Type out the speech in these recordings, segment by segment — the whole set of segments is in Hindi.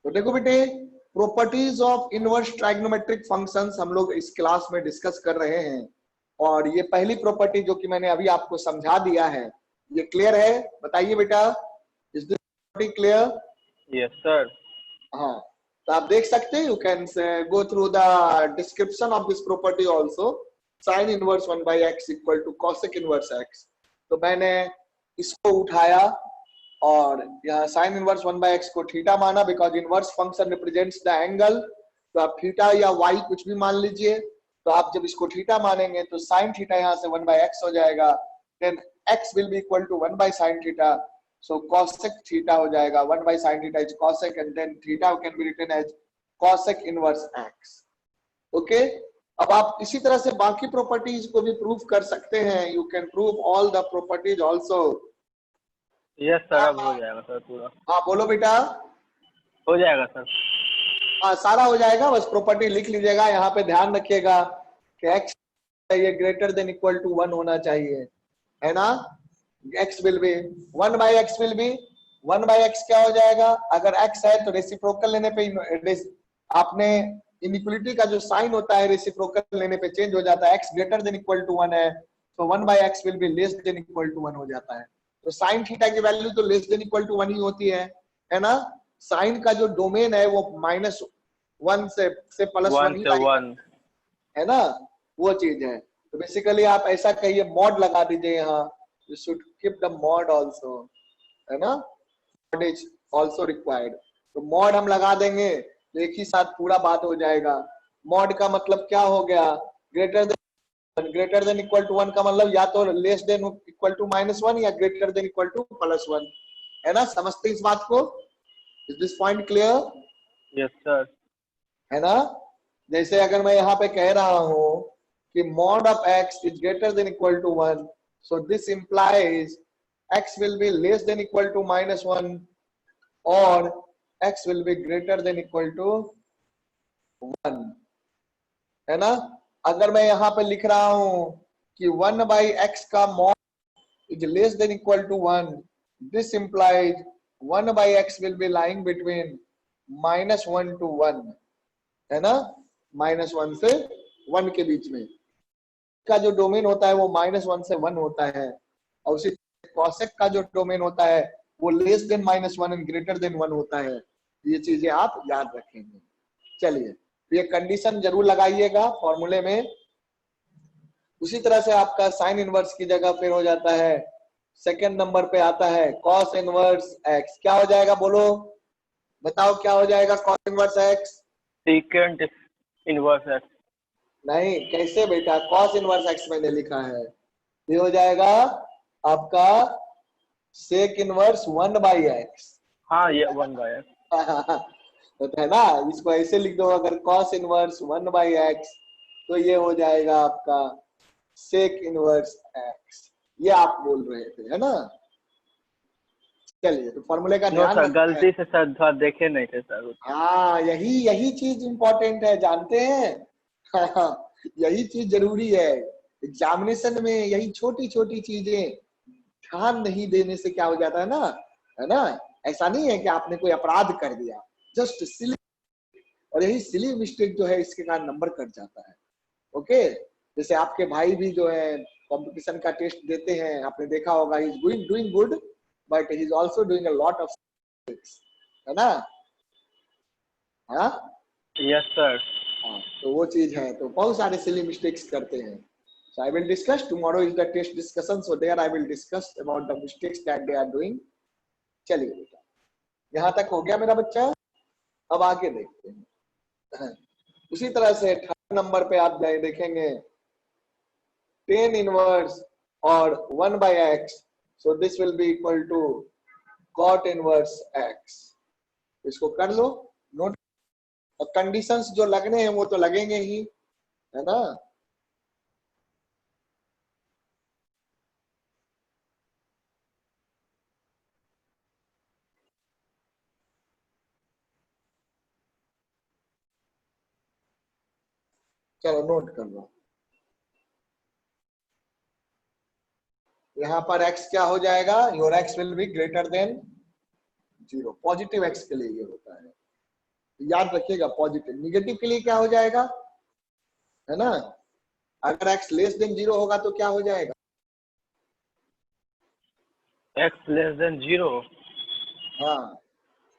तो देखो बेटे, properties of inverse trigonometric functions हम लोग इस क्लास में डिस्कस कर रहे हैं, और ये पहली प्रॉपर्टी जो कि मैंने अभी आपको समझा दिया है, ये क्लियर है? बताइए बेटा, is this property clear? Yes sir. हाँ, तो आप देख सकते हैं, you can go through the description of this property also. Sine inverse 1/x equal to cosec inverse x। तो मैंने इसको उठाया और यहाँ साइन इनवर्स 1/x को थीटा माना, because inverse function represents the angle. तो आप थीटा या y कुछ भी मान लीजिए। तो आप जब इसको थीटा मानेंगे तो साइन थीटा यहाँ से 1/x हो जाएगा, then x will be equal to 1/sin theta. So cosec theta हो जाएगा, 1/sin theta is cosec, and then theta can be written as cosec inverse x. Okay? अब आप इसी तरह से बाकी प्रॉपर्टीज को भी प्रूव कर सकते हैं। You can prove all the properties also. Yes sir, अब हो जाएगा सर पूरा। हाँ बोलो बेटा। हो जाएगा सर। हाँ सारा हो जाएगा, बस प्रॉपर्टी लिख लीजिएगा। यहाँ पे ध्यान रखिएगा कि x ये ग्रेटर देन इक्वल टू 1 होना चाहिए, है ना? x will be 1/x will be 1/x क्या हो जाएगा? अगर x है तो रेसिप्रोकल लेने पे आपने इनइक्वालिटी का जो साइन होता है रेसिप्रोकल लेने पे चेंज हो जाता है। x greater than equal to 1 है तो 1/x will be less than equal to 1 हो जाता है। तो साइन थीटा की वैल्यू तो लेस देन इक्वल टू 1 ही होती है ना? साइन का जो डोमेन है वो -1 से +1 ही है ना, वो चीज है। तो बेसिकली आप ऐसा कहिए, मॉड लगा दीजिए यहाँ, you should keep the mod also, है ना? mod is also required। तो mod हम लगा देंगे तो एक ही साथ पूरा बात हो जाएगा। mod का मतलब क्या हो गया? ग्रेटर देन इक्वल टू 1 का मतलब या तो लेस देन इक्वल टू -1 या ग्रेटर देन इक्वल टू +1, है ना? समझते इस बात को? Is this point clear? Yes sir. है ना? जैसे अगर मैं यहाँ पे कह रहा हूँ कि mod of x is greater than equal to 1, so this implies x will be less than equal to -1 or x will be greater than equal to 1, है ना? अगर मैं यहाँ पे लिख रहा हूँ कि 1/x का mod is less than equal to 1, this implies 1/x will be lying between -1 to 1, है ना? -1 से 1 के बीच में का जो डोमेन होता है वो -1 से 1 होता है, और उसी कॉसेक का जो डोमेन होता है वो less than -1 and greater than 1 होता है। ये चीजें आप याद रखेंगे। चलिए, तो ये कंडीशन जरूर लगाइएगा फॉर्मूले में। उसी तरह से आपका साइन इनवर्स की जगह फिर हो जाता है, सेकंड नंबर पे आता है कॉस इनवर्स x। क्या हो जाएगा बोलो, बताओ क्या हो जाएगा cos inverse x? Second inverse x। नहीं, कैसे बेटा? कॉस इनवर्स x मैंने लिखा है, ये हो जाएगा आपका सेक इनवर्स 1/x। हाँ, ये 1/x होता है ना? इसको ऐसे लिख दो, अगर कॉस इनवर्स 1/x तो ये हो जाएगा आपका सेक इनवर्स x। ये आप बोल रहे थे, है ना? चलिए, तो फॉर्मूले का ध्यान सर, गलती से सर थोड़ा देखे नहीं थे सर। हाँ, यही चीज इंपॉर्टेंट है, जानते हैं? हाँ, यही चीज जरूरी है एग्जामिनेशन में। यही छोटी छोटी चीजें ध्यान नहीं देने से क्या हो जाता है ना? ऐसा नहीं है कि आपने कोई अपराध कर दिया, जस्ट सिली, और यही सिली मिस्टेक जो है इसके कारण नंबर कट जाता है। ओके, जैसे आपके भाई भी जो है कंपटीशन का टेस्ट देते हैं, आपने देखा होगा, he is doing good but he is also doing a lot of mistakes, है ना? हाँ यस सर। हाँ, तो वो चीज है, तो बहुत सारे सिली मिस्टेक्स करते हैं। So I will discuss tomorrow is the test discussion, so there I will discuss about the mistakes that they are doing। चलिए बेटा, यहाँ तक हो गया मेरा बच्चा। अब आगे देखते हैं। उसी तरह से थर्ड नंबर पे आप देखेंगे tan इनवर्स और 1/x, so this will be equal to cot inverse x। इसको कर लो नोट, और कंडीशंस जो लगने हैं वो तो लगेंगे ही, है ना? चलो नोट कर लो। यहाँ पर x क्या हो जाएगा? Your x will be greater than 0, positive x के लिए ये होता है। याद रखिएगा पॉजिटिव। निगेटिव के लिए क्या हो जाएगा, है ना, अगर x लेस देन 0 होगा तो क्या हो जाएगा, x लेस देन 0। हाँ,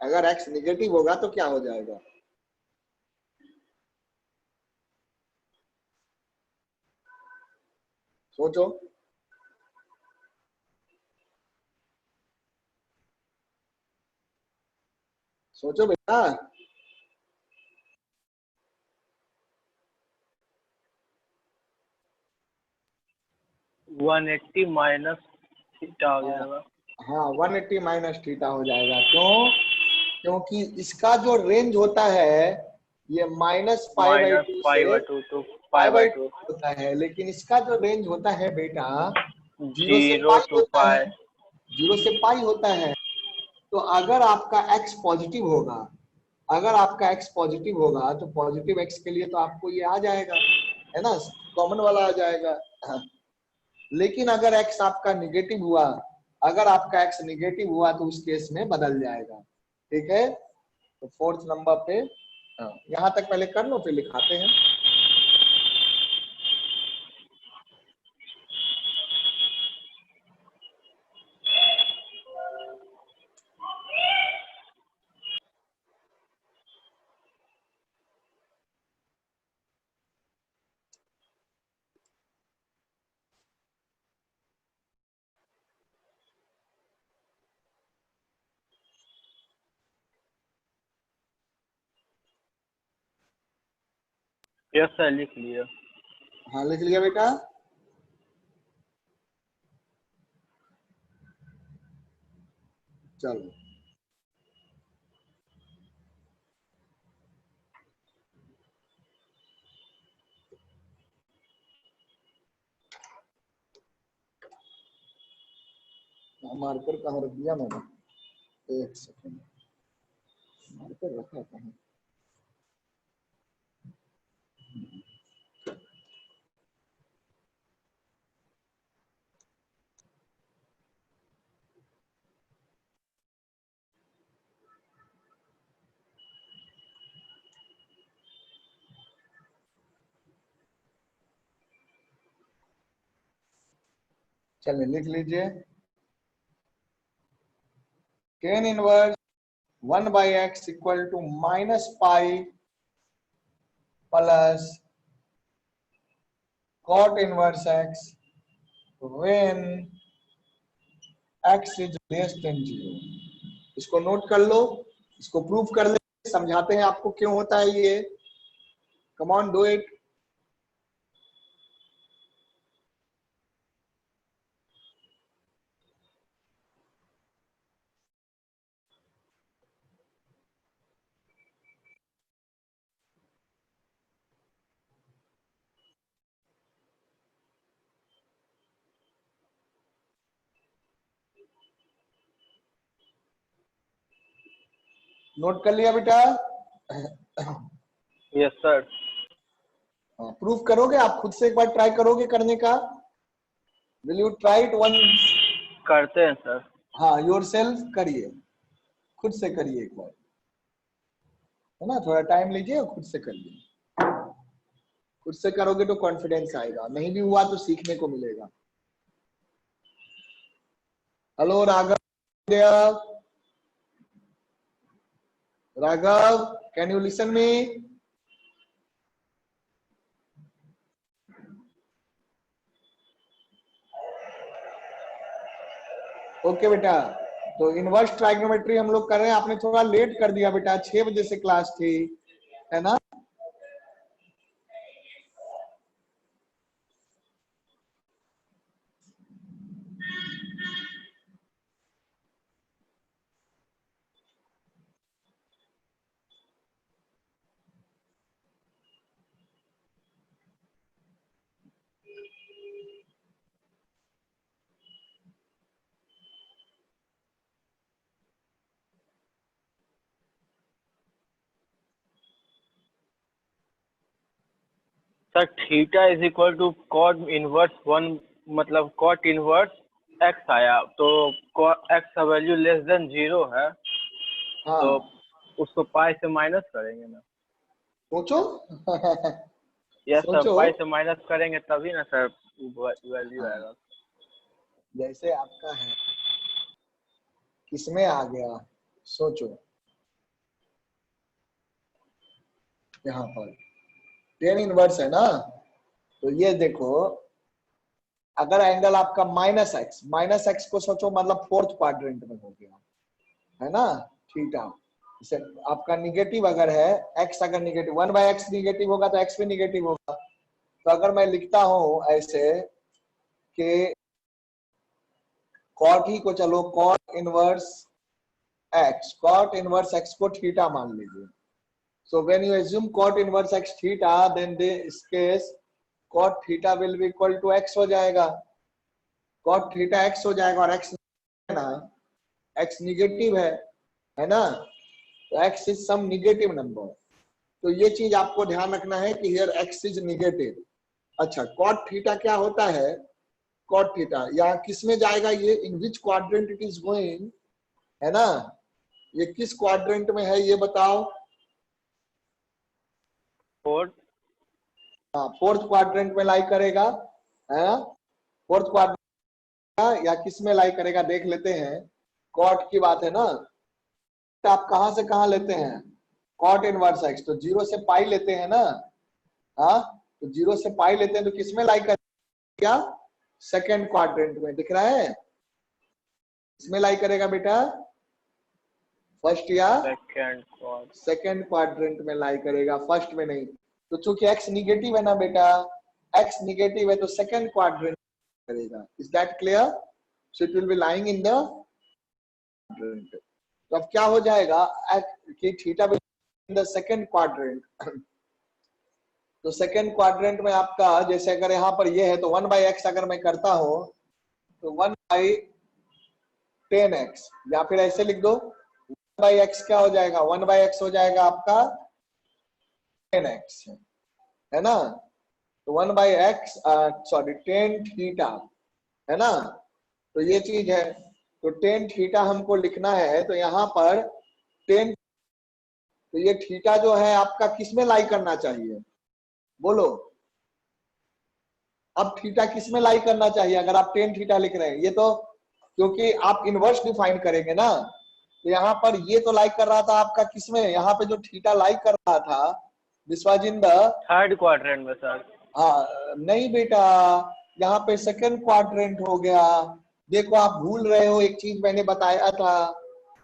अगर x निगेटिव होगा तो क्या हो जाएगा, सोचो। सोचो बेटा। 180 माइनस थीटा हो जाएगा। हाँ 180 माइनस थीटा हो जाएगा। क्यों, क्योंकि इसका जो रेंज होता है ये minus pi by minus two pi से by 2 two pi pi by by 2। 2 होता है, लेकिन इसका जो रेंज होता है बेटा 0 से 0 पाई टू होता है, पाई। 0 से पाई होता है। तो अगर आपका x पॉजिटिव होगा, अगर आपका x पॉजिटिव होगा तो पॉजिटिव x के लिए तो आपको ये आ जाएगा, है ना, कॉमन वाला आ जाएगा। लेकिन अगर x आपका निगेटिव हुआ, अगर आपका x निगेटिव हुआ तो उस केस में बदल जाएगा। ठीक है, तो फोर्थ नंबर पे यहाँ तक पहले कर लो फिर लिखाते हैं। यस सर लिख लिया। हाँ लिख लिया बेटा। चलो मार्कर कहाँ रख दिया मैंने, एक सेकंड, मार्कर रखा कहाँ। चलिए लिख लीजिए, tan inverse 1 by x equal to minus pi plus cot inverse x when x is less than 0। इसको नोट कर लो, इसको प्रूफ कर ले, समझाते हैं आपको क्यों होता है ये। Come on do it. Note कर लिया बेटा। Yes sir. प्रूफ करोगे आप, खुद से एक बार ट्राई करोगे करने का, will you try it once. करते हैं सर। हाँ योरसेल्फ करिए, खुद से करिए एक बार, है ना, थोड़ा टाइम लीजिए और खुद से करिए। खुद से करोगे तो कॉन्फिडेंस आएगा, नहीं भी हुआ तो सीखने को मिलेगा। Hello Raghav, Raghav can you listen me. Okay बेटा, तो इनवर्स ट्राइगोनोमेट्री हम लोग कर रहे हैं। आपने थोड़ा लेट कर दिया बेटा, 6 बजे से क्लास थी, है ना। Sir theta is equal to cot inverse 1, मतलब कॉट इनवर्स x आया तो एक्स का वैल्यू लेस देन 0 है। हाँ तो उसको पाई से माइनस करेंगे ना। सोचो। यस सर, सोचो, पाई से माइनस करेंगे तभी ना सर वैल्यू हाँ, आएगा। जैसे आपका है किसमें आ गया, सोचो यहाँ पर टेन इनवर्स है ना, तो ये देखो अगर एंगल आपका माइनस एक्स को सोचो, मतलब फोर्थ क्वाड्रेंट में हो गया है ना, थीटा। जैसे आपका निगेटिव अगर है, एक्स अगर निगेटिव, 1/x निगेटिव होगा तो एक्स भी निगेटिव होगा। तो अगर मैं लिखता हूं ऐसे कि कॉट ही को चलो कॉट इनवर्स एक्स को थीटा मान लीजिए। So when you assume cot inverse x theta, then this case cot theta will be equal to x हो जाएगा, कॉट थीटा एक्स हो जाएगा, और एक्स है ना, एक्स निगेटिव है ना, तो x is some negative number. तो ये चीज आपको ध्यान रखना है कि हियर एक्स इज निगेटिव। अच्छा, कॉट थीटा क्या होता है, कॉट थीटा या किस में जाएगा ये, in which quadrant it is going, है ना, ये किस क्वाड्रेंट में है ये बताओ। फोर्थ। हाँ, फोर्थ क्वाड्रेंट में लाई करेगा, है ना, फोर्थ क्वाड्रेंट या किस में लाई करेगा देख लेते हैं। कॉट की बात है ना, तो आप कहां से कहां लेते हैं, कॉट इनवर्स एक्स, तो जीरो से पाई लेते हैं ना, हाँ, तो जीरो से पाई लेते हैं तो किसमें लाई करेगा, सेकेंड क्वाड्रेंट में, दिख रहा है, इसमें लाई करेगा बेटा, फर्स्ट या सेकेंड क्वाड्रेंट में लाई करेगा, फर्स्ट में नहीं। तो चूंकि एक्स निगेटिव है ना बेटा, एक्स निगेटिव है तो सेकेंड क्वाड्रेंट करेगा। Is that clear? So it will be lying in the quadrant. तो अब क्या हो जाएगा कि theta will in the second quadrant. तो सेकेंड क्वाड्रेंट में आपका, जैसे अगर यहाँ पर ये है तो 1/x अगर मैं करता हूं तो 1/10x, या फिर ऐसे लिख दो 1/x क्या हो जाएगा, 1/x हो जाएगा आपका 10x, है ना, तो 1/x सॉरी 10 थीटा, है ना, तो ये चीज है। तो 10 थीटा हमको लिखना है, तो यहाँ पर 10, तो ये थीटा जो है आपका किस में लाई करना चाहिए, बोलो, अब थीटा किस में लाई करना चाहिए अगर आप 10 थीटा लिख रहे हैं, ये तो क्योंकि आप इनवर्स डिफाइन करेंगे ना, तो यहाँ पर ये तो लाई कर रहा था आपका किसमें, यहाँ पे जो थीटा लाई कर रहा था this was in the third quadrant में सर। हाँ, नहीं बेटा, यहाँ पे सेकंड क्वाड्रेंट हो गया। देखो आप भूल रहे हो, एक चीज मैंने बताया था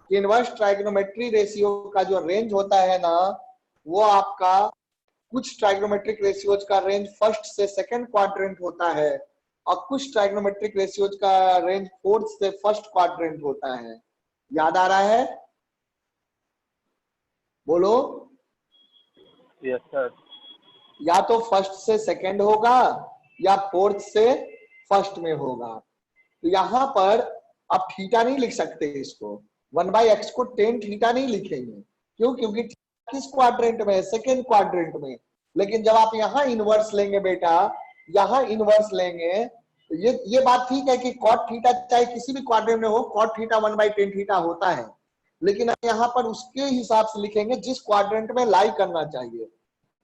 कि इनवर्स ट्राइगोनोमेट्री रेशियो का जो रेंज होता है ना, वो आपका कुछ ट्राइगोनोमेट्रिक रेशियोज का रेंज फर्स्ट से सेकंड क्वाड्रेंट होता है, और कुछ ट्राइगोनोमेट्रिक रेशियोज का रेंज फोर्थ से फर्स्ट क्वाड्रेंट होता है। याद आ रहा है, बोलो। Yes sir. या तो फर्स्ट से सेकंड होगा या फोर्थ से फर्स्ट में होगा। तो यहां पर आप थीटा नहीं लिख सकते इसको, 1/x को 10 थीटा नहीं लिखेंगे, क्यों, क्योंकि किस क्वाड्रेंट में है, सेकेंड क्वाड्रेंट में। लेकिन जब आप यहाँ इनवर्स लेंगे बेटा, यहाँ इनवर्स लेंगे, तो ये बात ठीक है कि कॉट थीटा चाहे किसी भी क्वाड्रेंट में हो, कॉट थीटा 1/10 थीटा होता है, लेकिन आप यहाँ पर उसके हिसाब से लिखेंगे जिस क्वाड्रेंट में लाई करना चाहिए।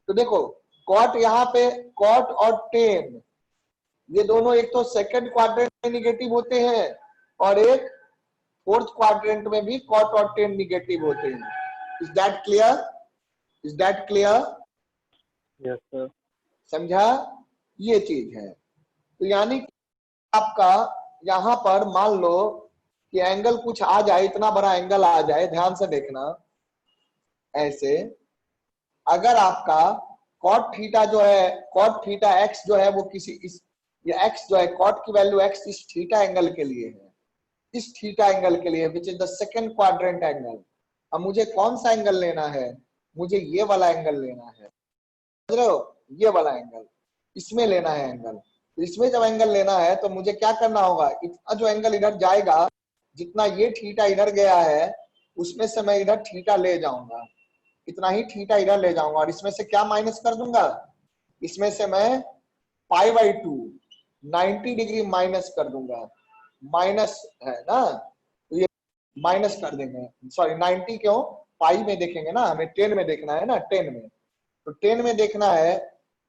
तो देखो कॉट यहाँ पे, कॉट और 10 ये दोनों एक तो सेकंड क्वाड्रेंट में निगेटिव होते हैं, और एक फोर्थ क्वाड्रेंट में भी कॉट और 10 निगेटिव होते हैं। Is that clear? Is that clear? Yes sir. समझा, ये चीज है। तो यानी कि आपका यहां पर मान लो कि एंगल कुछ आ जाए, इतना बड़ा एंगल आ जाए, ध्यान से देखना, ऐसे अगर आपका कॉट थीटा जो है, कॉट थीटा एक्स जो है वो किसी ये एक्स जो है, कॉट की वैल्यू एक्स इस थीटा एंगल के लिए है, इस थीटा एंगल के लिए which is the second quadrant angle. अब मुझे कौन सा एंगल लेना है, मुझे ये वाला एंगल लेना है, समझ रहे हो, ये वाला एंगल, इसमें लेना है एंगल। तो इसमें जब एंगल लेना है तो मुझे क्या करना होगा, इतना जो एंगल इधर जाएगा, जितना ये थीटा इधर गया है उसमें से मैं इधर थीटा ले जाऊंगा, इतना ही थीटा इधर ले जाऊंगा, और इसमें से क्या माइनस कर दूंगा, इसमें से मैं π/2 90 डिग्री माइनस कर दूंगा, माइनस है ना, तो ये माइनस कर देंगे, सॉरी 90 क्यों, पाई में देखेंगे ना, हमें 10 में देखना है ना, 10 में। तो 10 में देखना है,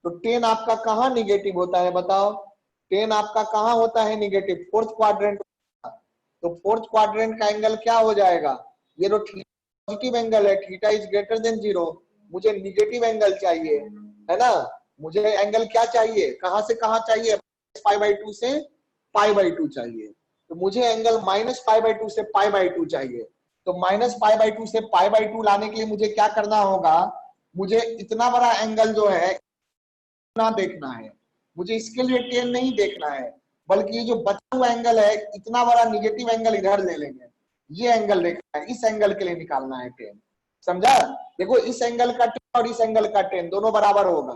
तो 10 आपका कहाँ निगेटिव होता है बताओ? 10 आपका कहाँ होता है निगेटिव? Fourth quadrant. तो फोर्थ क्वाड्रेंट का एंगल क्या हो जाएगा? ये तो पॉजिटिव एंगल है, थीटा इज ग्रेटर देन 0। मुझे निगेटिव एंगल चाहिए, है ना? मुझे एंगल क्या चाहिए, कहां से कहां चाहिए? π/2 से π/2 चाहिए। तो मुझे एंगल -π/2 से π/2 चाहिए। तो -π/2 से π/2 लाने के लिए मुझे क्या करना होगा? मुझे इतना बड़ा एंगल जो है ना देखना है, मुझे इसके लिए 10 नहीं देखना है, बल्कि ये जो बचा हुआ एंगल है, इतना बड़ा निगेटिव एंगल इधर ले लेंगे। ये एंगल देखना है, इस एंगल के लिए निकालना है 10। समझा? देखो इस एंगल का 10 और इस एंगल का 10 दोनों बराबर होगा।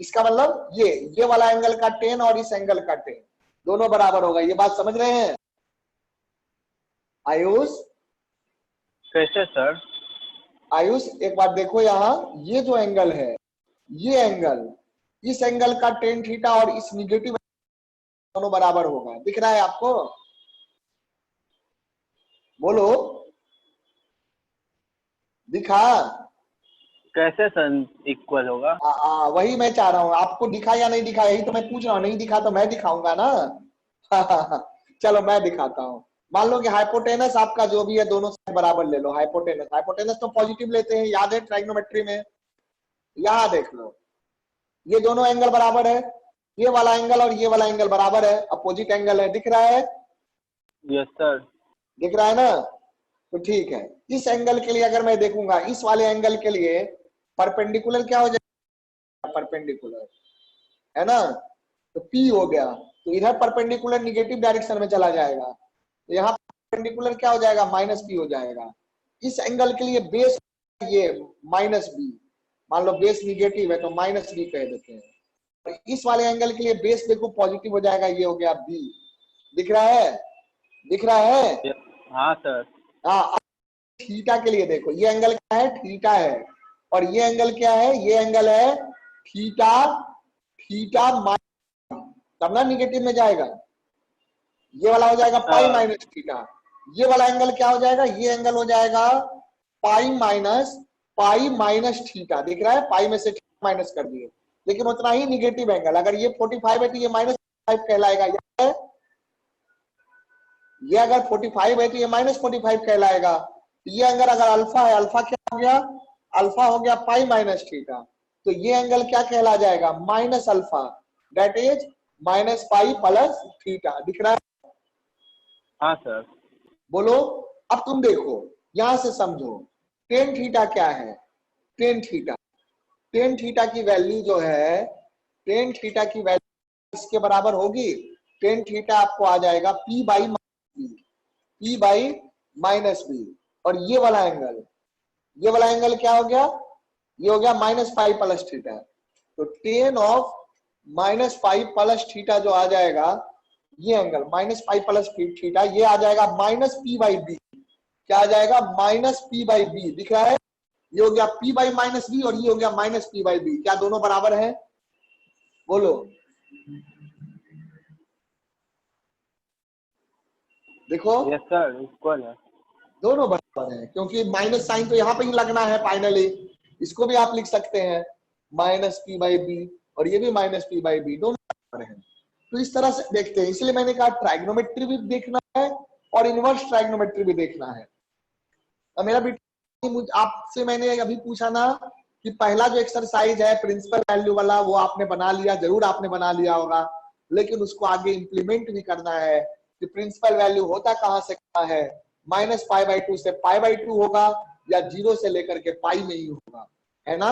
इसका मतलब ये वाला एंगल का 10 और इस एंगल का 10 दोनों बराबर होगा। ये बात समझ रहे हैं आयुष? कैसे सर? आयुष एक बार देखो यहाँ, ये जो एंगल है, ये एंगल, इस एंगल का 10 थीटा और इस निगेटिव दोनों बराबर होगा। दिख रहा है आपको? बोलो, दिखा? कैसे सर इक्वल होगा? वही मैं चाह रहा हूं, आपको दिखा या नहीं दिखा, यही तो मैं पूछ रहा हूं। नहीं दिखा तो मैं दिखाऊंगा ना। चलो मैं दिखाता हूं। मान लो कि हाइपोटेनस आपका जो भी है, दोनों साइड बराबर ले लो। हाइपोटेनस, हाइपोटेनस तो पॉजिटिव लेते हैं, याद है ट्राइग्नोमेट्री में। यहां देख लो, ये दोनों एंगल बराबर है, ये वाला एंगल और ये वाला एंगल बराबर है, अपोजिट एंगल है। दिख रहा है? Yes sir. दिख रहा है ना? तो ठीक है, इस एंगल के लिए अगर मैं देखूंगा, इस वाले एंगल के लिए परपेंडिकुलर क्या हो जाएगा? परपेंडिकुलर, है ना? तो P हो गया, तो इधर परपेंडिकुलर निगेटिव डायरेक्शन में चला जाएगा, तो यहाँ परपेंडिकुलर क्या हो जाएगा? -P हो जाएगा। इस एंगल के लिए बेस ये -B, मान लो बेस निगेटिव है तो -B कह देते हैं। तो इस वाले एंगल के लिए बेस देखो पॉजिटिव हो जाएगा, ये हो गया B। दिख रहा है? दिख रहा है? हाँ सर। हाँ। थीटा के लिए देखो, ये एंगल क्या है? थीटा है। और ये एंगल क्या है? ये एंगल है थीटा। थीटा तब ना निगेटिव में जाएगा, ये वाला हो जाएगा पाई माइनस थीटा। ये वाला एंगल क्या हो जाएगा? ये एंगल हो जाएगा पाई माइनस थीटा। दिख रहा है? पाई में से माइनस कर दिए, लेकिन उतना ही निगेटिव एंगल। अगर ये 45 है तो ये -5 कहलाएगा। ये अगर 45 है तो ये -45 कहलाएगा। ये एंगल अगर अल्फा है, अल्फा क्या हो गया? अल्फा हो गया पाई माइनस थीटा। तो ये एंगल क्या कहला जाएगा? Minus alpha, that is -pi plus theta. दिख रहा है? हाँ सर। बोलो। अब तुम देखो, यहां से समझो, टेन थीटा क्या है? टेन थीटा, टेन थीटा की वैल्यू जो है, टेन थीटा की वैल्यू इसके बराबर होगी। टेन थीटा आपको आ जाएगा P/-B। और ये वाला एंगल, ये वाला एंगल क्या हो गया? ये हो गया -पाई प्लस थीटा। तो ten of -pi plus theta जो आ जाएगा, ये एंगल -पाई प्लस थीटा, ये आ जाएगा -P/B। क्या आ जाएगा? -P/B। दिख रहा है? ये हो गया P/-B और ये हो गया -P/B। क्या दोनों बराबर है? बोलो। देखो यस सर, इक्वल है। दोनों बराबर है, क्योंकि माइनस साइन तो यहाँ पे ही लगना है फाइनली। इसको भी आप लिख सकते हैं -P/B, और ये भी -P/B, दोनों बराबर हैं। तो इस तरह से देखते हैं, इसलिए मैंने कहा ट्राइग्नोमेट्री भी देखना है और इनवर्स ट्राइग्नोमेट्री भी देखना है। अब मेरा बेटा, आपसे मैंने अभी पूछा ना कि पहला जो एक्सरसाइज है प्रिंसिपल वैल्यू वाला, वो आपने बना लिया, जरूर आपने बना लिया होगा, लेकिन उसको आगे इंप्लीमेंट भी करना है कि प्रिंसिपल वैल्यू होता कहां से कहां है। -π/2 से π/2 होगा, या 0 से लेकर के पाई में ही होगा, है ना?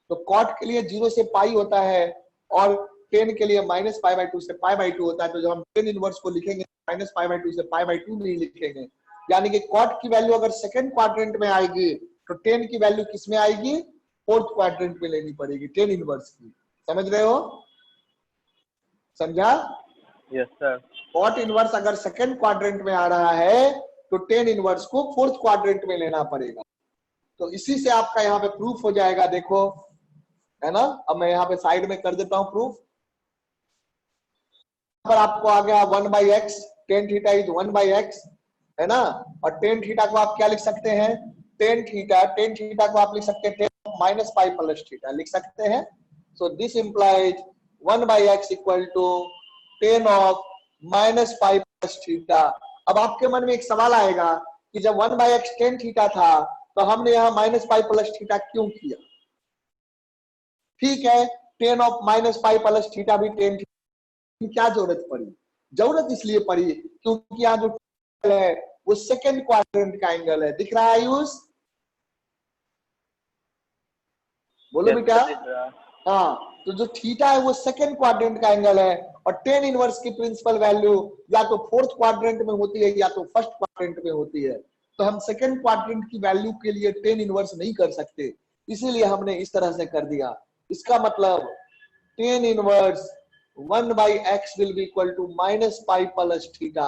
तो कॉट के लिए 0 से पाई होता है, और टेन के लिए -π/2 से π/2 होता है। तो जब हम टेन इनवर्स को लिखेंगे -π/2 से π/2 में ही लिखेंगे। यानी कि कॉट की वैल्यू अगर सेकंड क्वाड्रेंट में आएगी, तो टेन की वैल्यू किस में आएगी? फोर्थ क्वाड्रेंट में लेनी पड़ेगी, टेन इनवर्स की। समझ रहे हो? समझा? Yes sir. कॉट इनवर्स अगर सेकंड क्वाड्रेंट में आ रहा है, तो टेन इनवर्स को फोर्थ क्वाड्रेंट में लेना पड़ेगा। तो इसी से आपका यहाँ पे प्रूफ हो जाएगा। देखो, है ना? अब मैं यहाँ पे साइड में कर देता हूं प्रूफ। पर आपको आ गया 1/x, tan theta is 1/x, है ना? और टेन थीटा को आप क्या लिख सकते हैं? टेन थीटा को आप लिख सकते हैं tan minus pi plus theta लिख सकते हैं। So this implies 1/x equal to tan of minus pi plus theta. अब आपके मन में एक सवाल आएगा कि जब 1/x टेन थीटा था तो हमने यहाँ माइनस पाई प्लस थीटा क्यों किया? ठीक है, tan of minus pi plus theta भी टेन थीटा, क्या जरूरत पड़ी? जरूरत इसलिए पड़ी क्योंकि यहाँ जो है वो सेकेंड क्वाड्रेंट का एंगल है। दिख रहा है आयुष? बोलो यस बेटा। सर दिख रहा है। हाँ, तो जो थीटा है वो सेकेंड क्वाड्रेंट का एंगल है और टेन इनवर्स की प्रिंसिपल वैल्यू या तो फोर्थ क्वाड्रेंट में होती है या तो फर्स्ट क्वाड्रेंट में होती है। तो हम सेकेंड क्वाड्रेंट की वैल्यू के लिए टेन इनवर्स नहीं कर सकते, इसीलिए हमने इस तरह से कर दिया। इसका मतलब tan inverse 1/x will be equal to minus pi plus theta,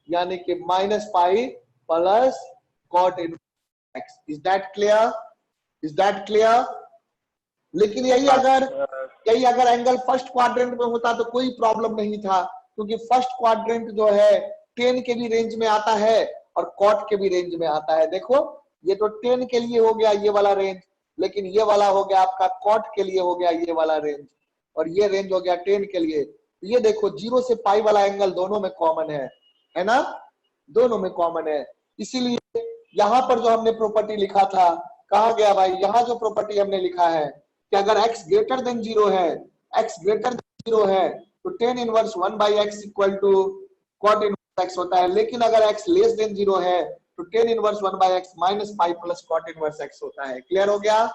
यानी कि minus pi plus cot inverse x। Is that clear? Is that clear? लेकिन यही अगर एंगल फर्स्ट क्वाड्रेंट में होता तो कोई प्रॉब्लम नहीं था, क्योंकि फर्स्ट क्वाड्रेंट जो है टेन के भी रेंज में आता है और कॉट के भी रेंज में आता है। देखो, ये तो टेन के लिए हो गया ये वाला रेंज, लेकिन ये वाला हो गया आपका कॉट के लिए हो गया ये वाला रेंज, और ये रेंज हो गया टेन के लिए। ये देखो, 0 से पाई वाला एंगल दोनों में कॉमन है ना? दोनों में कॉमन है। इसीलिए यहां पर जो हमने प्रॉपर्टी लिखा था, कहा गया भाई? यहां जो प्रॉपर्टी हमने लिखा है कि अगर x ग्रेटर देन 0 है, x ग्रेटर देन 0 है तो tan inverse 1/x equal to cot inverse x होता है। लेकिन अगर x लेस देन 0 है तो tan inverse 1/x minus pi plus cot inverse x होता है। क्लियर हो गया?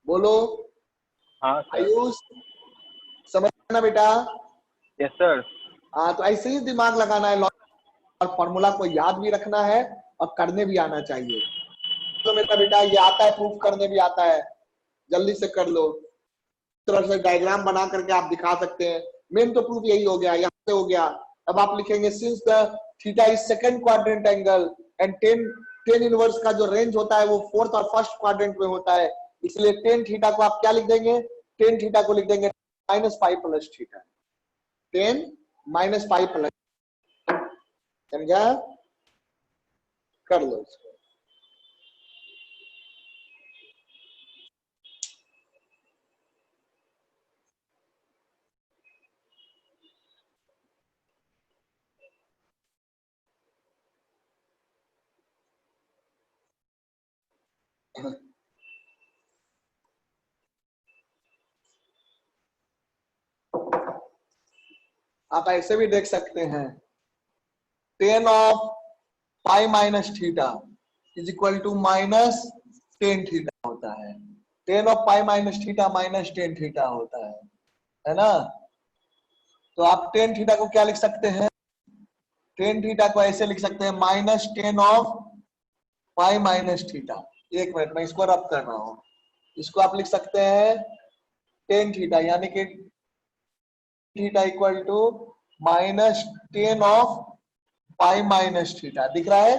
बोलो हाँ सर। आयुष, समझ ना बेटा? Yes sir. हाँ, तो ऐसे ही दिमाग लगाना है और फॉर्मूला को याद भी रखना है और करने भी आना चाहिए। तो मेरा बेटा ये आता है, प्रूफ करने भी आता है, जल्दी से कर लो। तरह से डायग्राम बना करके आप दिखा सकते हैं। मेन तो प्रूफ यही हो गया, यहाँ से हो गया। अब आप लिखेंगे since the theta is second quadrant angle and tan inverse का जो रेंज होता है वो फोर्थ और फर्स्ट क्वाड्रेंट में होता है, इसलिए टेन थीटा को आप क्या लिख देंगे? टेन थीटा को लिख देंगे minus pi plus theta, ten minus pi plus. समझा? कर लो इसको। आप ऐसे भी देख सकते हैं, tan of pi minus theta is equal to minus tan theta होता है। Tan of pi minus theta minus tan theta होता है ना? तो आप टेन थीटा को क्या लिख सकते हैं? टेन थीटा को ऐसे लिख सकते हैं minus tan of pi minus theta. एक मिनट में इसको रब कर रहा हूं। इसको आप लिख सकते हैं टेन थीटा, यानी कि theta equal to minus tan of pi minus theta. दिख रहा है?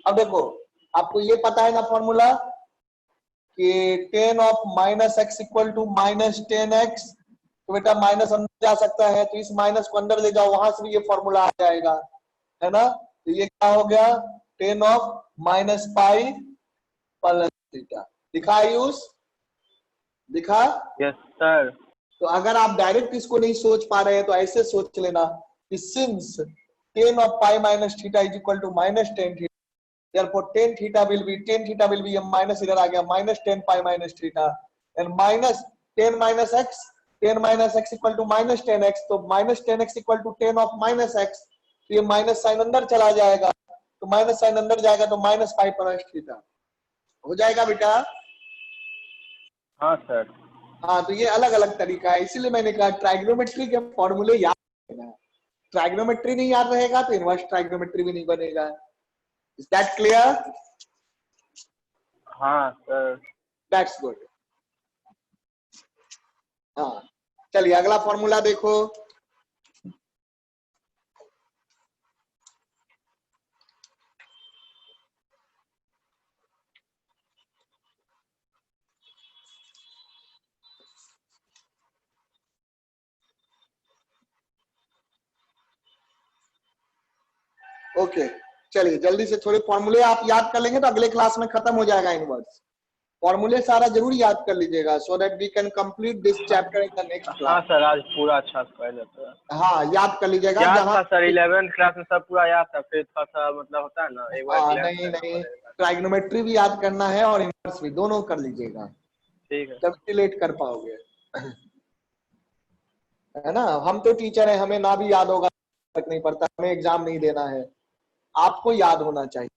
अब देखो, आपको ये पता है ना फॉर्मूला कि tan of minus x equal to minus tan x. तो बेटा माइनस अंदर जा सकता है, तो इस माइनस को अंदर ले जाओ, वहां से भी ये फॉर्मूला आ जाएगा, है ना? तो ये क्या हो गया? Ten of minus pi plus theta. दिखा यूज? दिखा? Yes sir. तो अगर आप डायरेक्ट इसको नहीं सोच पा रहे हैं तो ऐसे सोच लेना कि since tan of pi minus theta is equal to minus tan theta, therefore tan theta will be a minus, इधर आ गया minus 10 pi minus theta and minus 10 minus x, 10 minus x equal to minus 10x, तो minus 10x equal to 10 of minus x, तो ये माइनस साइन अंदर चला जाएगा, तो माइनस साइन अंदर जाएगा तो माइनस पाई प्लस थीटा हो जाएगा बेटा। हाँ सर। हाँ, तो ये अलग अलग तरीका है, इसीलिए मैंने कहा ट्राइग्नोमेट्री के फॉर्मूले याद रखना है। ट्राइग्नोमेट्री नहीं याद रहेगा तो इनवर्स ट्राइग्नोमेट्री भी नहीं बनेगा। Is that clear? हाँ सर। That's good. हाँ, चलिए अगला फॉर्मूला देखो। ओके, चलिए जल्दी से थोड़े फॉर्मूले आप याद कर लेंगे तो अगले क्लास में खत्म हो जाएगा इनवर्स। फॉर्मूले सारा जरूर याद कर लीजिएगा so that we can complete this chapter in the next हाँ क्लास। सर, आज पूरा अच्छा से पढ़ लेते हैं। हाँ याद कर लीजिएगा याद जहां। था सर, 11th क्लास में सब पूरा याद था, फिर थोड़ा सा मतलब होता है ना, एक बार ग्लैंस नहीं करना नहीं, पड़ेगा। ट्राइगोनोमेट्री भी याद करना है और इनवर्स भी, दोनों कर लीजिएगा ठीक है। तब रिलेट कर पाओगे, है ना। हम तो टीचर हैं, हमें ना भी याद होगा फर्क नहीं पड़ता, हमें एग्जाम नहीं देना है, आपको याद होना चाहिए।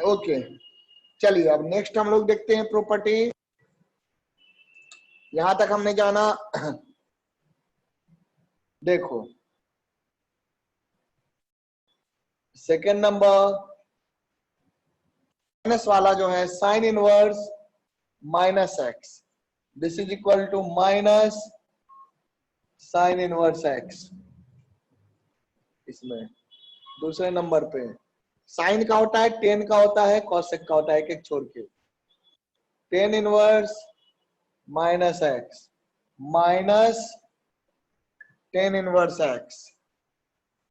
ओके चलिए अब नेक्स्ट हम लोग देखते हैं प्रॉपर्टी। यहां तक हमने जाना। देखो सेकेंड नंबर माइनस वाला जो है sine inverse minus x, this is equal to minus sine inverse x. इसमें दूसरे नंबर पे साइन का होता है, टेन का होता है, कॉसेक का होता है, एक एक छोड़ के। Tan inverse minus x minus tan inverse x,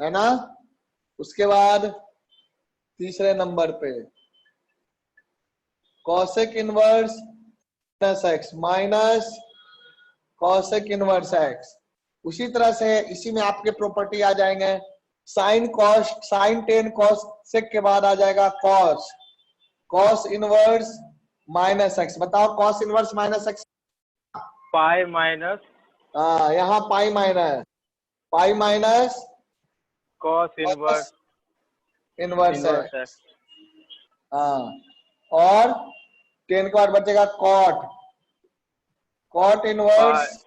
है ना। उसके बाद तीसरे नंबर पे cosec inverse minus x minus cosec inverse x. उसी तरह से इसी में आपके प्रॉपर्टी आ जाएंगे, sine cos, sine tan cos sec के बाद आ जाएगा cos, cos inverse minus x. बताओ cos inverse minus x. Pi minus, हाँ यहाँ pi minus, pi minus cos inverse inverse inverse x. X, हाँ और टेन के बाद बचेगा cot, cot inverse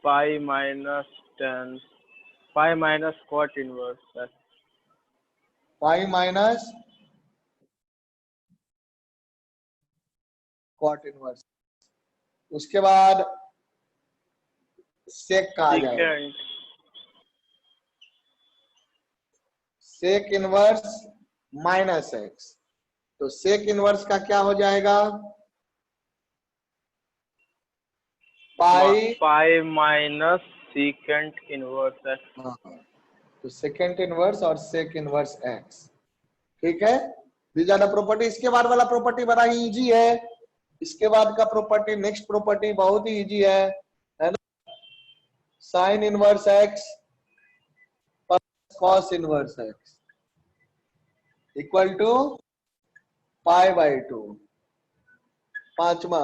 pi minus 10, pi minus cot inverse x. Pi minus cot inverse. उसके बाद सेक का आ जाएगा, second sec inverse minus x. तो सेक इनवर्स का क्या हो जाएगा, pi pi minus second inverse x. हाँ, तो सेकेंड इनवर्स और सेक इनवर्स एक्स। ठीक है, दीज आर द प्रॉपर्टी। इसके बाद वाला प्रॉपर्टी बड़ा ही इजी है, इसके बाद का प्रॉपर्टी नेक्स्ट प्रॉपर्टी बहुत ही इजी है ना। Sine inverse x plus cos inverse x equal to pi by two. पांचवा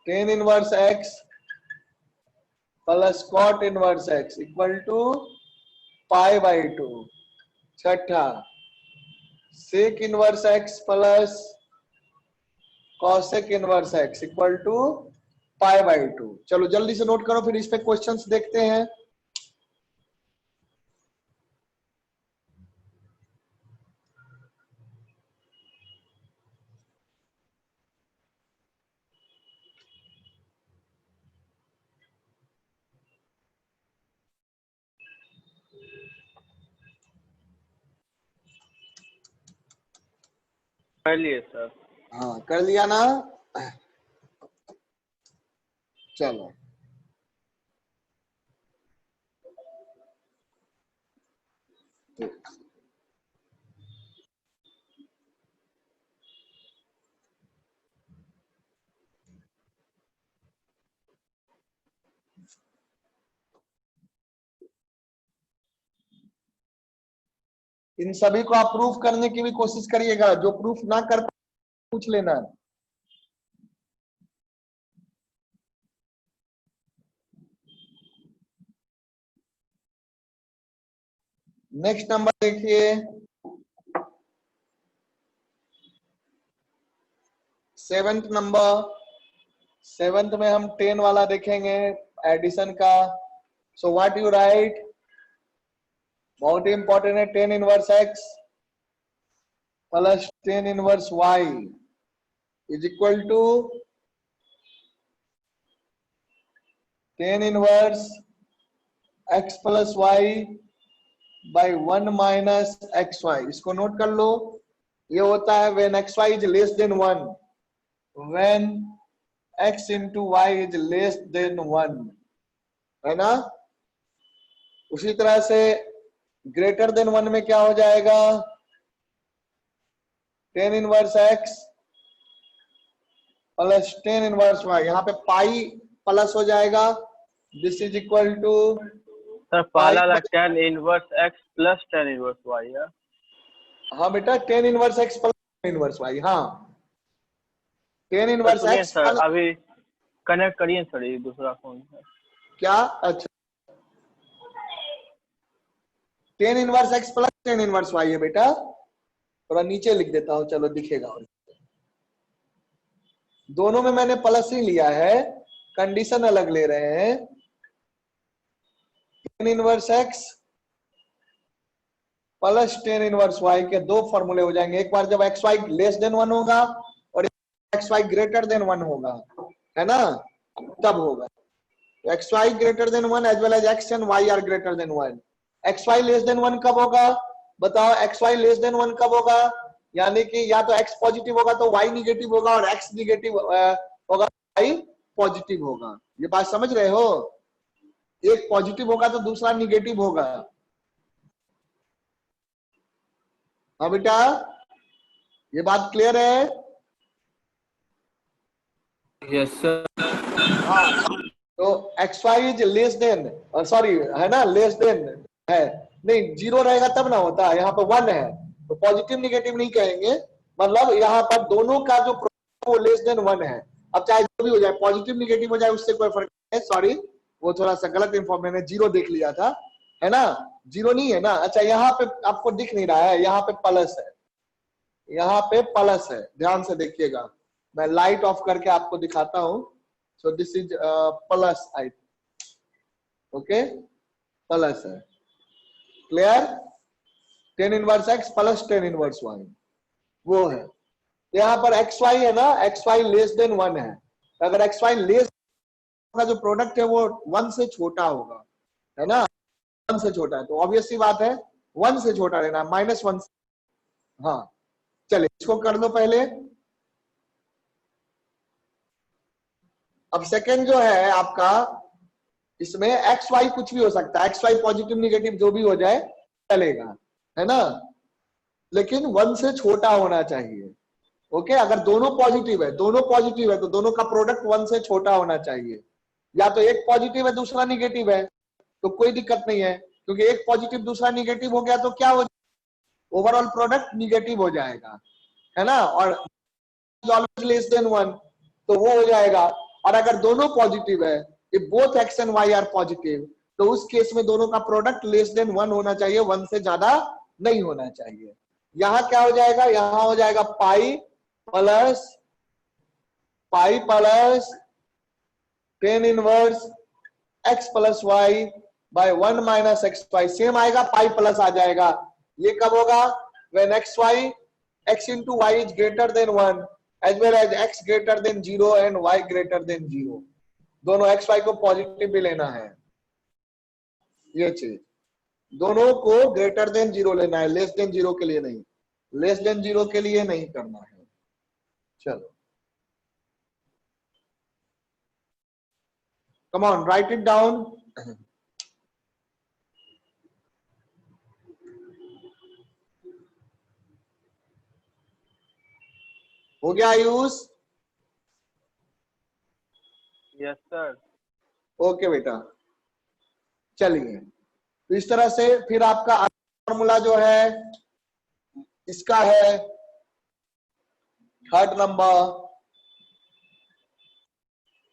tan inverse x plus cot inverse x equal to pi by two. छठा sec inverse x plus cosec inverse x equal to pi by two. चलो जल्दी से नोट करो, फिर इस पे क्वेश्चंस देखते हैं। कर लिए सर। हाँ कर लिया ना, चलो इन सभी को आप प्रूफ करने की भी कोशिश करिएगा, जो प्रूफ ना कर पूछ लेना। नेक्स्ट नंबर देखिए, सेवेंथ नंबर। सेवेंथ में हम 10 वाला देखेंगे एडिशन का। सो व्हाट यू राइट, बहुत ही इंपॉर्टेंट है, 10 inverse x plus tan inverse y is equal to tan inverse x plus y by 1 minus xy। इसको नोट कर लो, ये होता है when xy is less than 1, when x into y is less than 1, है ना। उसी तरह से ग्रेटर देन 1 में क्या हो जाएगा, tan inverse x plus tan inverse y, यहाँ पे पाई प्लस हो जाएगा, this is equal to sir पहला वाला tan inverse x plus tan inverse y है। हाँ बेटा, tan inverse x plus tan inverse y, हाँ tan इनवर्स सुनिए x सर, अभी कनेक्ट करिए सर, ये दूसरा फोन है क्या, अच्छा tan inverse x plus tan inverse y है बेटा, थोड़ा नीचे लिख देता हूं, चलो दिखेगा। और दोनों में मैंने प्लस ही लिया है, कंडीशन अलग ले रहे हैं। tan inverse x plus tan inverse y के दो फॉर्मूले हो जाएंगे, एक बार जब xy लेस देन 1 होगा और xy ग्रेटर देन 1 होगा, है ना, तब होगा। xy greater than 1 as well as x and y are greater than 1। xy less than 1 कब होगा, बताओ, xy लेस देन 1 कब होगा, यानी कि या तो x पॉजिटिव होगा तो y निगेटिव होगा, और x निगेटिव होगा तो y पॉजिटिव होगा। ये बात समझ रहे हो, एक पॉजिटिव होगा तो दूसरा निगेटिव होगा। हाँ बेटा, ये बात क्लियर है? Yes sir. हाँ, तो xy is less then, sorry है ना, लेस देन है, नहीं जीरो रहेगा तब ना होता है, यहाँ पे 1 है तो पॉजिटिव निगेटिव नहीं कहेंगे, मतलब यहाँ पर दोनों का जो वो लेस देन 1 है। अब चाहे जो भी हो जाए, पॉजिटिव निगेटिव हो जाए, उससे कोई फर्क नहीं है, सॉरी वो थोड़ा सा गलत इंफॉर्मेशन, मैंने जीरो देख लिया था, है ना, जीरो नहीं है ना। अच्छा, यहाँ पे आपको दिख नहीं रहा है, यहाँ पे प्लस है, यहाँ पे प्लस है, ध्यान से देखिएगा, मैं लाइट ऑफ करके आपको दिखाता हूं। So this is plus I, okay, plus है, clear, tan inverse x plus tan inverse y, वो है। यहाँ पर xy है ना, xy लेस देन 1 है, अगर xy लेस का जो प्रोडक्ट है वो 1 से छोटा होगा, है ना, 1 से छोटा है, तो ऑब्वियस सी बात है 1 से छोटा लेना, -1। हाँ चलिए इसको कर दो पहले। अब सेकंड जो है आपका, इसमें एक्स वाई कुछ भी हो सकता है, एक्स वाई पॉजिटिव निगेटिव जो भी हो जाए चलेगा, है ना, लेकिन 1 से छोटा होना चाहिए। ओके, अगर दोनों पॉजिटिव है, दोनों पॉजिटिव है तो दोनों का प्रोडक्ट 1 से छोटा होना चाहिए, या तो एक पॉजिटिव है दूसरा निगेटिव है तो कोई दिक्कत नहीं है, क्योंकि एक पॉजिटिव दूसरा निगेटिव हो गया तो क्या हो, ओवरऑल प्रोडक्ट निगेटिव हो जाएगा, है ना, और ऑलवेज लेस देन 1 तो वो हो जाएगा। और अगर दोनों पॉजिटिव है, if both x and y are positive, तो उस केस में दोनों का प्रोडक्ट लेस देन 1 होना चाहिए, 1 से ज्यादा नहीं होना चाहिए। यहां क्या हो जाएगा, यहां हो जाएगा pi plus tan inverse x plus y by 1 minus x y, same आएगा, पाई प्लस आ जाएगा। ये कब होगा, when x into y is greater than 1 as well as x greater than 0 and y greater than 0, दोनों x y को पॉजिटिव भी लेना है, ये चीज दोनों को ग्रेटर देन 0 लेना है, लेस देन 0 के लिए नहीं, लेस देन 0 के लिए नहीं करना है। चलो come on, right it down. हो गया आयुष? Yes sir. ओके बेटा, चलिए तो इस तरह से फिर आपका फॉर्मूला जो है इसका है third number,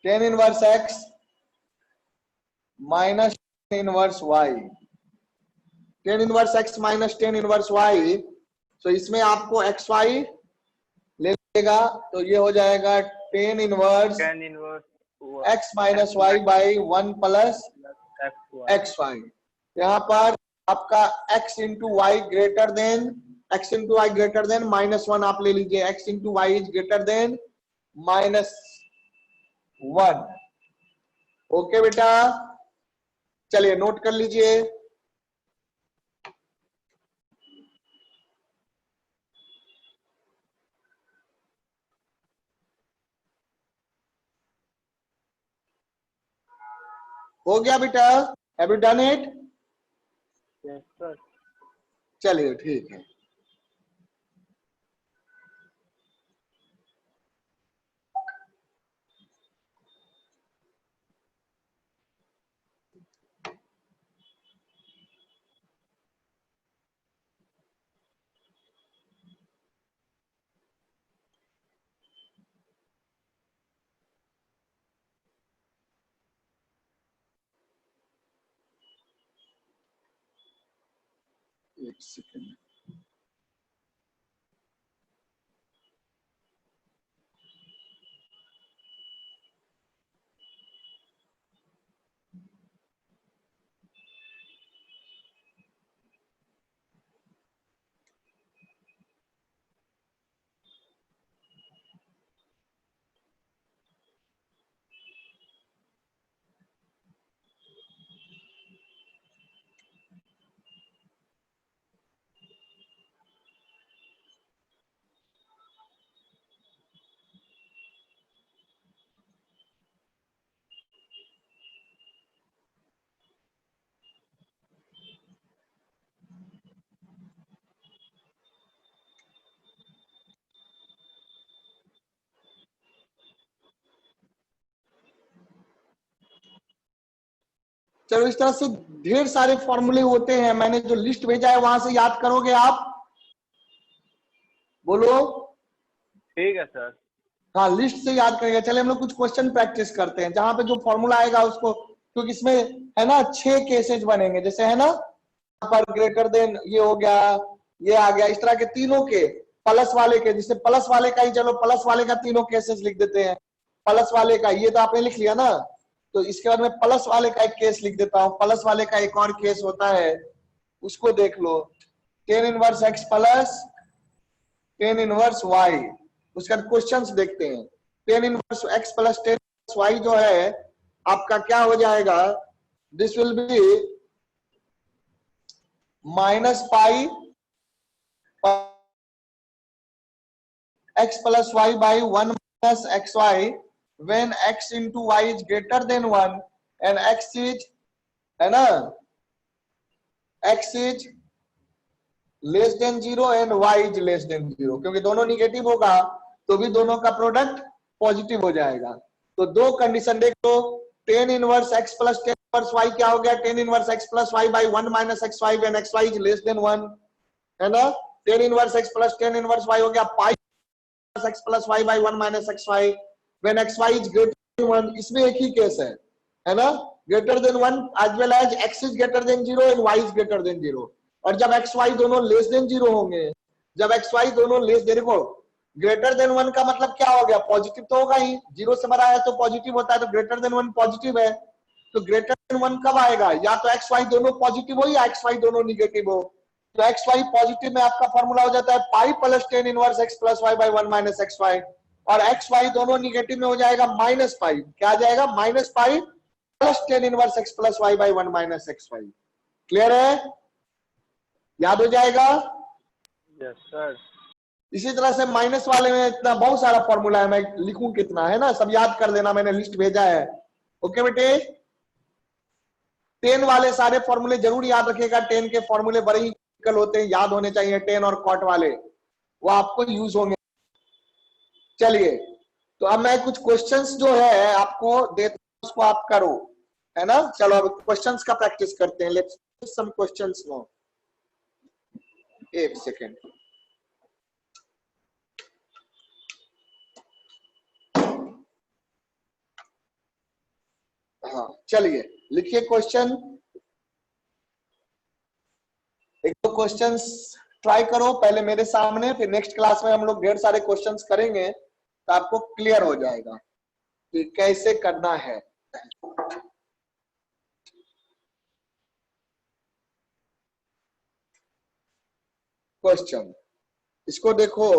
tan inverse x minus tan inverse y, tan inverse x minus tan inverse y, तो इसमें आपको xy ले लेगा तो ये हो जाएगा tan inverse x minus y by 1 plus xy। यहाँ पर आपका x into y greater than x into y greater than -1 आप ले लीजिए, x into y is greater than -1। Okay बेटा, चलिए नोट कर लीजिए। हो गया बेटा, have you done it? Yes sir. चलिए ठीक है। एक सेकेंड, चलो इस तरह से ढेर सारे फॉर्मूले होते हैं, मैंने जो लिस्ट भेजा है वहां से याद करोगे आप? बोलो। ठीक है सर। हाँ, लिस्ट से याद करेंगे। चले हम लोग कुछ क्वेश्चन प्रैक्टिस करते हैं, जहां पे जो फॉर्मूला आएगा उसको, क्योंकि इसमें है ना 6 केसेस बनेंगे, जैसे है ना पर ग्रेटर देन ये हो गया, ये आ गया, इस तरह के तीनों के प्लस वाले के, जिससे प्लस वाले का ही, चलो प्लस वाले का तीनों केसेस लिख देते हैं। प्लस वाले का ये तो आपने लिख लिया ना, तो इसके बाद में प्लस वाले का एक केस लिख देता हूं। प्लस वाले का एक और केस होता है, उसको देख लो। Tan inverse x plus tan inverse y. उसका क्वेश्चंस देखते हैं। Tan inverse x plus tan inverse y जो है आपका क्या हो जाएगा, this will be minus pi x plus y by 1 minus xy when x into y is greater than 1 and x is, है ना, x is less than 0 and y is less then 0, क्योंकि दोनों निगेटिव होगा तो भी दोनों का प्रोडक्ट पॉजिटिव हो जाएगा। तो दो कंडीशन देख लो। Tan inverse x plus tan inverse y क्या हो गया, tan inverse x plus y by 1 minus x y when x y is less than 1, है ना। Tan inverse x plus tan inverse y हो गया पाई x plus y by 1 minus xy when xy is greater than 1। इसमें एक ही केस है ना, greater than 1 as well as x is greater than 0 and y is greater than 0। और जब xy दोनों लेस देन 0 होंगे, जब xy दोनों लेस देन, देखो ग्रेटर देन 1 का मतलब क्या हो गया, पॉजिटिव तो होगा ही, 0 से बड़ा है तो पॉजिटिव होता है, तो ग्रेटर देन 1 पॉजिटिव है। तो ग्रेटर देन 1 कब आएगा, या तो xy दोनों पॉजिटिव हो या xy दोनों निगेटिव हो। तो एक्स वाई पॉजिटिव में आपका फॉर्मूला हो जाता है pi plus tan inverse x plus y by 1 minus x y, और एक्स वाई दोनों निगेटिव में हो जाएगा माइनस पाई, क्या आ जाएगा, minus pi plus tan inverse x plus y by 1 minus x y. Clear है, याद हो जाएगा? Yes sir. इसी तरह से माइनस वाले में इतना बहुत सारा फॉर्मूला है, मैं लिखूं कितना, है ना, सब याद कर लेना, मैंने लिस्ट भेजा है। ओके बेटे, 10 वाले सारे फॉर्मूले जरूर याद रखिएगा। 10 के फॉर्मूले बड़े ही होते हैं, याद होने चाहिए। 10 और कॉट वाले वो आपको यूज होंगे। चलिए, तो अब मैं कुछ क्वेश्चंस जो है आपको देता हूं, उसको आप करो, है ना। चलो अब क्वेश्चंस का प्रैक्टिस करते हैं। Let's some questions no. एक सेकेंड, हाँ चलिए लिखिए क्वेश्चन। एक दो क्वेश्चंस ट्राई करो पहले मेरे सामने, फिर नेक्स्ट क्लास में हम लोग ढेर सारे क्वेश्चंस करेंगे, तो आपको क्लियर हो जाएगा कि कैसे करना है। क्वेश्चन, इसको देखो।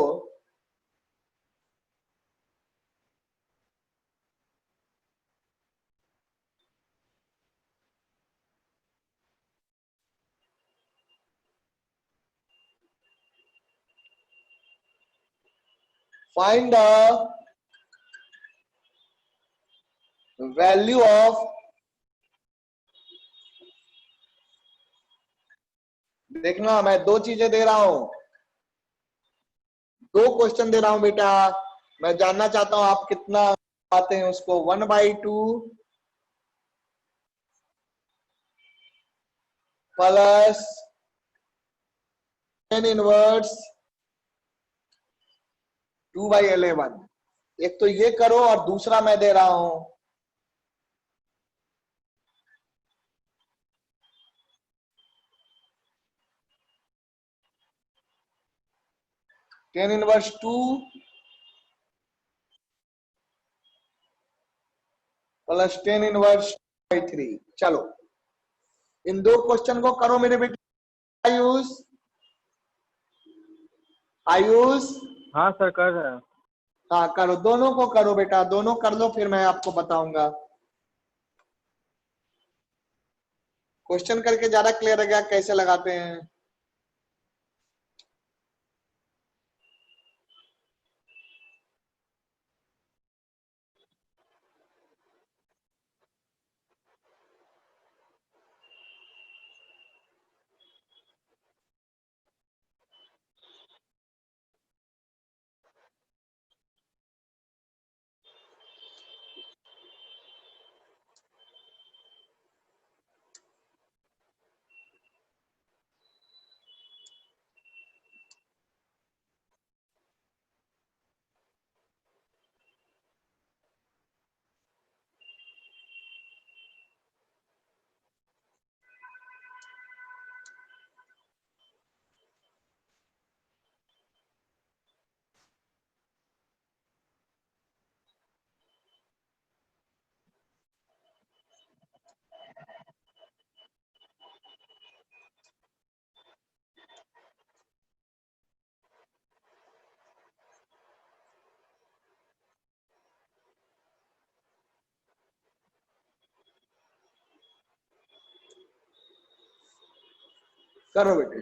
फाइंड द वैल्यू ऑफ, देखना मैं दो चीजें दे रहा हूं, दो क्वेश्चन दे रहा हूं बेटा। मैं जानना चाहता हूं आप कितना पाते हैं उसको। 1/2 प्लस 10 इनवर्स 2/11। एक तो ये करो और दूसरा मैं दे रहा हूं 10 इनवर्स 2 प्लस 10 इनवर्स 3। चलो इन दो क्वेश्चन को करो मेरे बेटे। आयुष, आयुष, हाँ सर कर रहे हैं। हाँ करो, दोनों को करो बेटा, दोनों कर लो फिर मैं आपको बताऊंगा। क्वेश्चन करके ज्यादा क्लियर है क्या कैसे लगाते हैं। करो बेटे।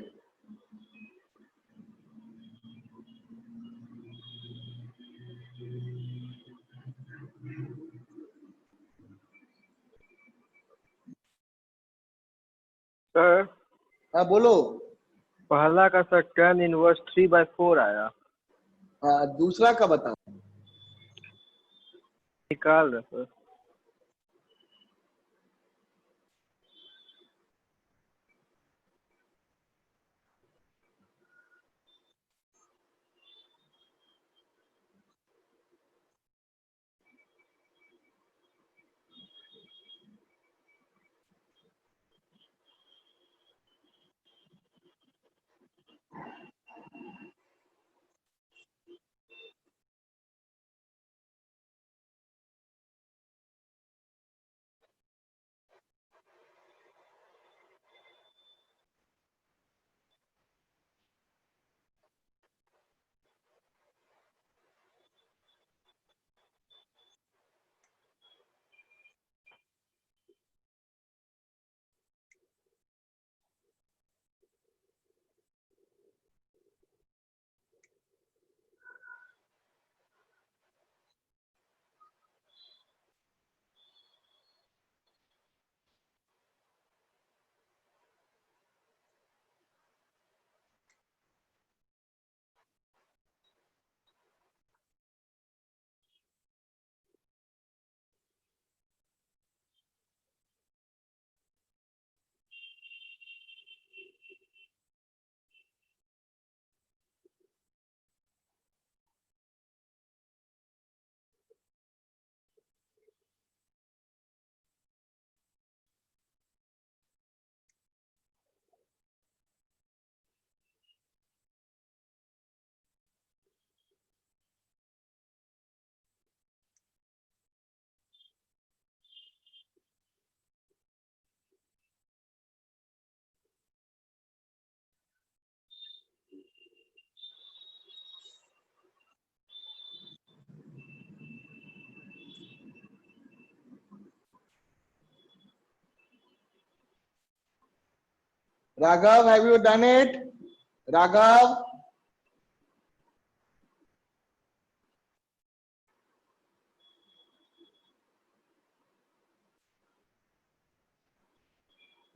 सर हाँ बोलो। पहला का सर 10 इनवर्स 3/4 आया। हाँ दूसरा का बताओ। निकाल रहे sir. Raghav, have you done it? Raghav?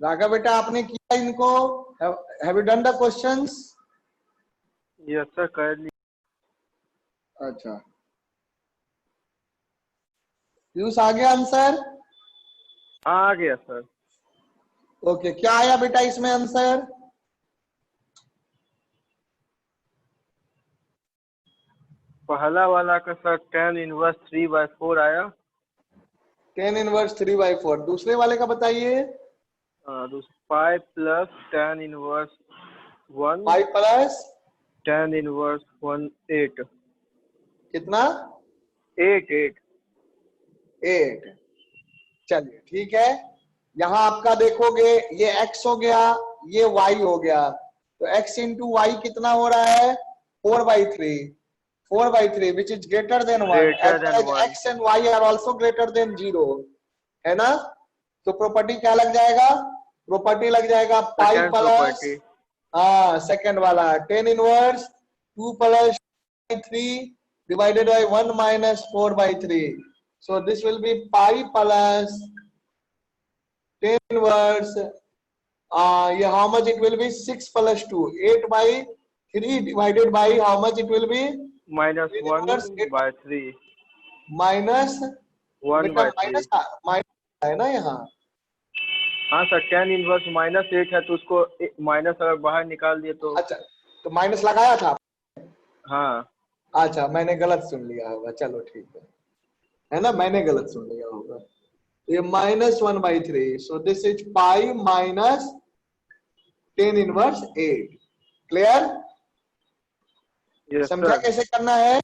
Raghav बेटा आपने किया इनको? Have you done the questions? Yes sir कर ली। अच्छा, पीयूष आ गया आंसर? आ गया सर। ओके, क्या आया बेटा इसमें आंसर? पहला वाला का सर tan इनवर्स 3/4 आया। 10 इनवर्स 3/4। दूसरे वाले का बताइए। 5 plus tan inverse 1 5 plus tan inverse 1 8 कितना? 8 8। 8। चलिए ठीक है, यहां आपका देखोगे ये x हो गया, ये y हो गया, तो x इंटू वाई कितना हो रहा है? 4/3। 4/3 which is greater than 1 Greater as than as 1। x and y are also greater than 0, है ना? तो प्रॉपर्टी क्या लग जाएगा? प्रॉपर्टी लग जाएगा पाई सेकंड प्लस, प्रॉपर्टी। हाँ सेकंड वाला 10 inverse 2 plus 3 divided by 1 minus 4/3. So this will be pi plus 10 inverse. Yeah, how much it will be? 6 plus 2, 8/3 divided by how much it will be? -1/3 minus 1/3। Minus है ना यहाँ? हाँ सर, tan इनवर्स -8 है तो उसको माइनस अगर बाहर निकाल दिए तो। अच्छा, तो माइनस लगाया था? हाँ अच्छा, मैंने गलत सुन लिया होगा, चलो ठीक है ना, मैंने गलत सुन लिया होगा। ये -1/3, सो this is pi minus 10 inverse 8। Clear? Yes समझा सर। कैसे करना है?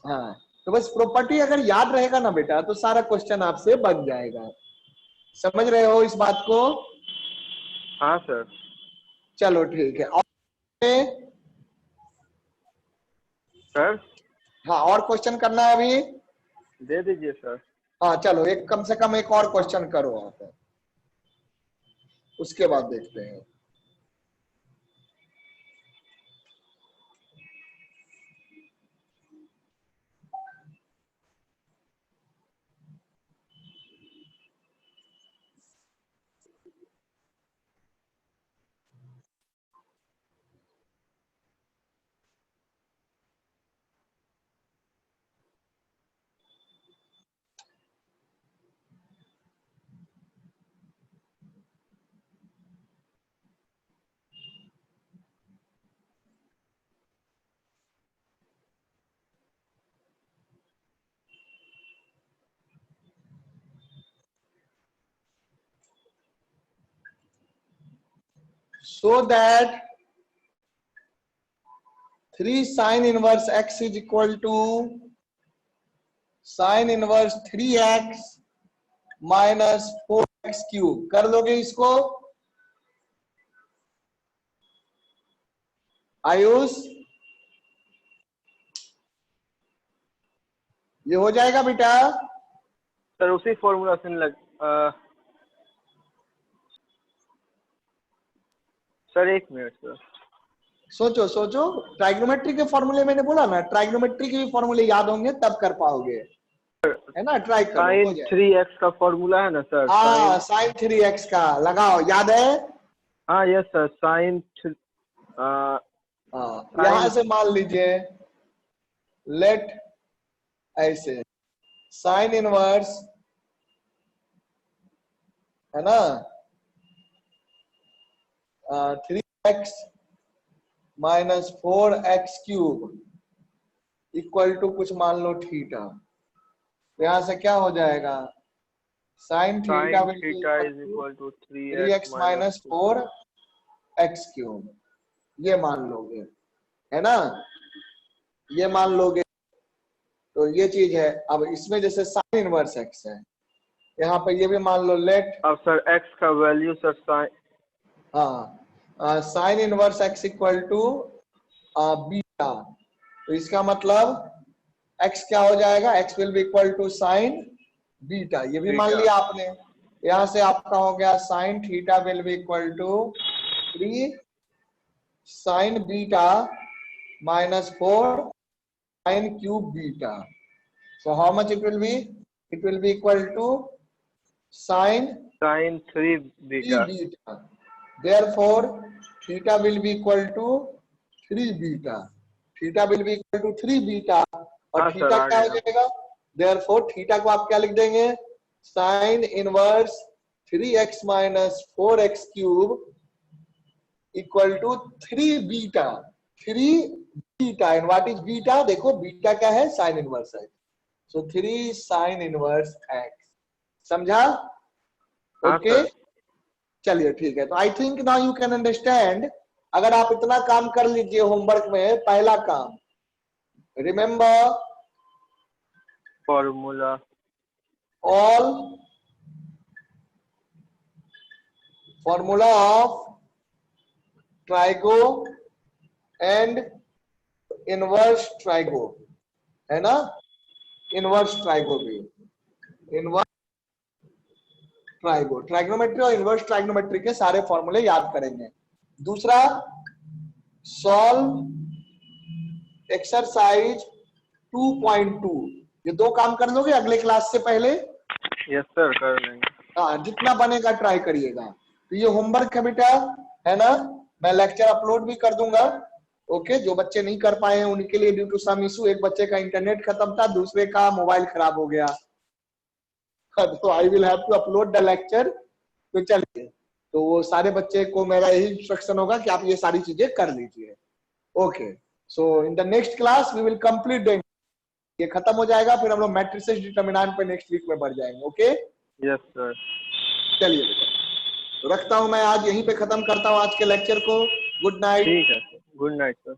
हाँ, तो बस प्रॉपर्टी अगर याद रहेगा ना बेटा तो सारा क्वेश्चन आपसे बन जाएगा। समझ रहे हो इस बात को? हाँ सर। चलो ठीक है। और सर हाँ, और क्वेश्चन करना है अभी? दे दीजिए सर। हाँ चलो, एक कम से कम एक और क्वेश्चन करो आप, उसके बाद देखते हैं। So that 3 sin inverse x is equal to sin inverse 3x minus 4x cube. कर लोगे इसको आयुष? ये हो जाएगा बेटा? सर उसी फॉर्मूला से लग सर एक मिनट सर। सोचो सोचो, ट्राइग्नोमेट्री के फॉर्मूले मैंने बोला ना, ट्राइग्नोमेट्री के भी फॉर्मूले याद होंगे तब कर पाओगे, है ना? ट्राई करो, हो sin जाए। 3x का फॉर्मूला है ना सर? हाँ, sin 3x का लगाओ, याद है? हाँ यस सर। यहां से मान लीजिए, लेट ऐसे साइन इनवर्स, है ना, 3x minus 4x cube equal to कुछ मान लो थीटा। तो यहां से क्या हो जाएगा? Sine theta sin will be theta is equal to 3x minus 4x cube, ये मान लोगे, है ना? ये मान लोगे तो ये चीज है। अब इसमें जैसे साइन इनवर्स x है, यहाँ पे ये भी मान लो लेट। अब सर x का वैल्यू सर हाँ, sine inverse x equal to beta, तो इसका मतलब x क्या हो जाएगा? x will be equal to sine beta, ये भी मान बीटा। लिया आपने। यहाँ से आपका हो गया sine theta will be equal to 3 sine beta minus 4 sine cube beta. So how much it will be? It will be equal to sine Sin 3 3 beta. beta. Therefore, theta will be equal to 3 beta. Theta will be equal to 3 beta. और हाँ थीटा सर आ क्या हो गया. जाएगा? Therefore, थीटा को आप क्या लिख देंगे? Sin inverse 3x minus 4x cube equal to 3 beta. 3 beta. And what is beta? देखो बीटा क्या है? Sin inverse है. So 3 sin inverse x. समझा? हाँ ओके सर. चलिए ठीक है. तो I think now you can understand. अगर आप इतना काम कर लीजिए होमवर्क में, पहला काम remember Formula. All formula of trigo and inverse trigo, है ना? इनवर्स ट्राइगो भी, इनवर्स ट्राइगो, ट्राइग्नोमेट्री और इनवर्स ट्राइग्नोमेट्री के सारे फॉर्मूले याद करेंगे. दूसरा सॉल्व एक्सरसाइज 2.2. ये दो काम कर लोगे अगले क्लास से पहले? यस सर कर लेंगे. हाँ, जितना बनेगा ट्राई करिएगा. तो ये होमवर्क है बेटा, है ना? मैं लेक्चर अपलोड भी कर दूंगा. ओके, जो बच्चे नहीं कर पाए हैं उनके लिए ड्यू टू सम इशू, एक बच्चे का इंटरनेट खत्म था, दूसरे का मोबाइल खराब हो गया, तो I will have to upload the lecture. तो चलिए, तो वो सारे बच्चे को मेरा यही इंस्ट्रक्शन होगा कि आप ये सारी चीजें कर लीजिए. Okay, so in the next class we will complete the, ये खत्म हो जाएगा, फिर हम लोग मैट्रिसेस डिटरमिनेंट पे नेक्स्ट वीक में बढ़ जाएंगे. Okay yes sir. चलिए बेटा, तो रखता हूं मैं, आज यहीं पे खत्म करता हूं आज के लेक्चर को. Good night. ठीक है सर. Good night sir.